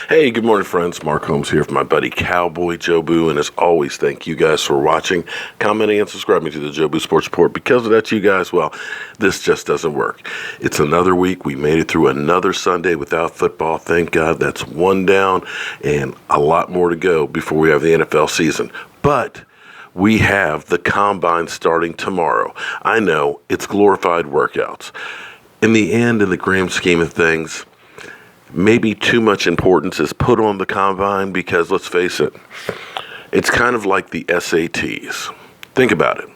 Hey, good morning, friends. Mark Holmes here for my buddy Cowboy Joe Boo. And as always, thank you guys for watching, commenting, and subscribing to the Joe Boo Sports Report. Because of that, you guys, well, this just doesn't work. It's another week. We made it through another Sunday without football. Thank God that's one down and a lot more to go before we have the NFL season. But we have the Combine starting tomorrow. I know it's glorified workouts. In the end, in the grand scheme of things, maybe too much importance is put on the Combine because, let's face it, it's kind of like the SATs. Think about it.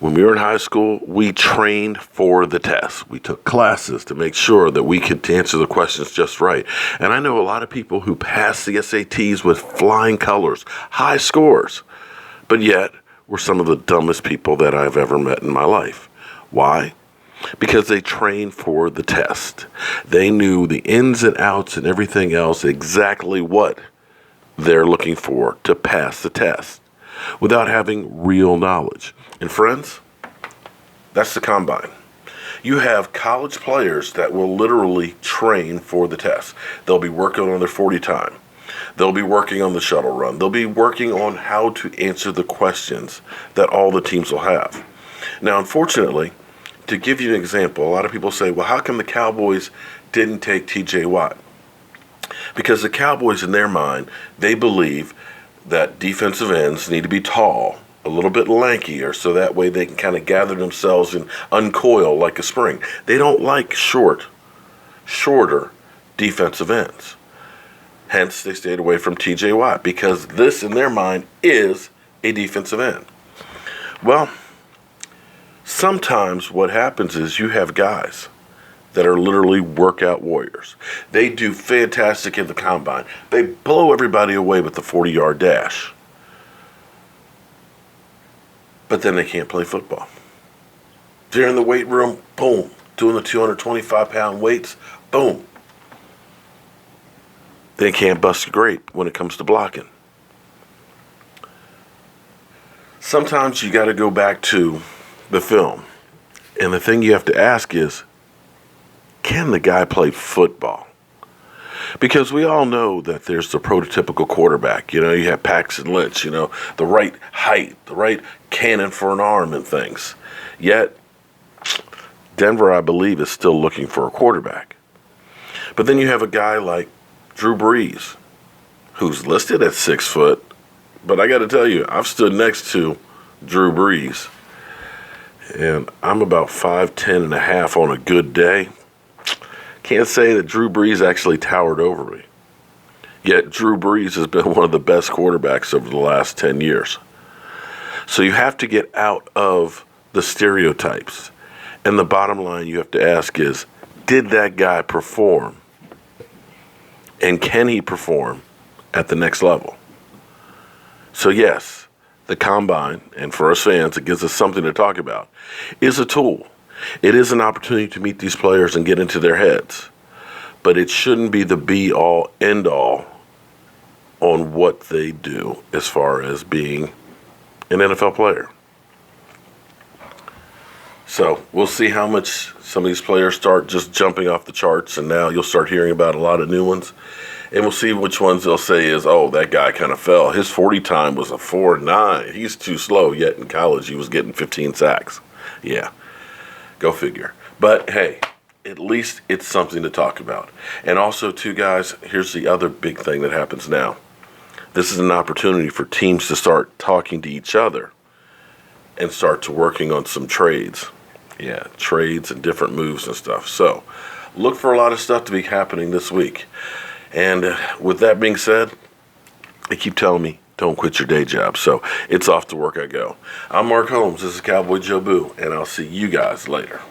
When we were in high school, we trained for the test. We took classes to make sure that we could answer the questions just right. And I know a lot of people who pass the SATs with flying colors, high scores, but yet were some of the dumbest people that I've ever met in my life. Why? Because they trained for the test. They knew the ins and outs and everything else, exactly what they're looking for to pass the test without having real knowledge. And friends, that's the Combine. You have college players that will literally train for the test. They'll be working on their 40 time. They'll be working on the shuttle run. They'll be working on how to answer the questions that all the teams will have. Now, unfortunately, to give you an example, a lot of people say, well, how come the Cowboys didn't take TJ Watt? Because the Cowboys, in their mind, they believe that defensive ends need to be tall, a little bit lankier, so that way they can kind of gather themselves and uncoil like a spring. They don't like shorter defensive ends. Hence, they stayed away from TJ Watt, because this, in their mind, is a defensive end. Well, sometimes what happens is you have guys that are literally workout warriors. They do fantastic in the Combine. They blow everybody away with the 40-yard dash. But then they can't play football. They're in the weight room, boom, doing the 225-pound weights, boom. They can't bust a grape when it comes to blocking. Sometimes you got to go back to the film. And the thing you have to ask is, can the guy play football? Because we all know that there's the prototypical quarterback. You know, you have Paxton Lynch, the right height, the right cannon for an arm and things. Yet, Denver, I believe, is still looking for a quarterback. But then you have a guy like Drew Brees, who's listed at 6 foot. But I got to tell you, I've stood next to Drew Brees, and I'm about 5'10" and a half on a good day. Can't say that Drew Brees actually towered over me. Yet Drew Brees has been one of the best quarterbacks over the last 10 years. So you have to get out of the stereotypes. And the bottom line you have to ask is, did that guy perform? And can he perform at the next level? So yes, the Combine, and for us fans, it gives us something to talk about, is a tool. It is an opportunity to meet these players and get into their heads. But it shouldn't be the be-all, end-all on what they do as far as being an NFL player. So we'll see how much some of these players start just jumping off the charts, and now you'll start hearing about a lot of new ones. And we'll see which ones they'll say is, oh, that guy kind of fell. His 40 time was a 4.9. He's too slow, yet in college he was getting 15 sacks. Yeah, go figure. But, hey, at least it's something to talk about. And also, too, guys, here's the other big thing that happens now. This is an opportunity for teams to start talking to each other and start to working on some trades. Yeah, trades and different moves and stuff. So look for a lot of stuff to be happening this week. And with that being said, they keep telling me, don't quit your day job. So it's off to work I go. I'm Mark Holmes. This is Cowboy Joe Boo, and I'll see you guys later.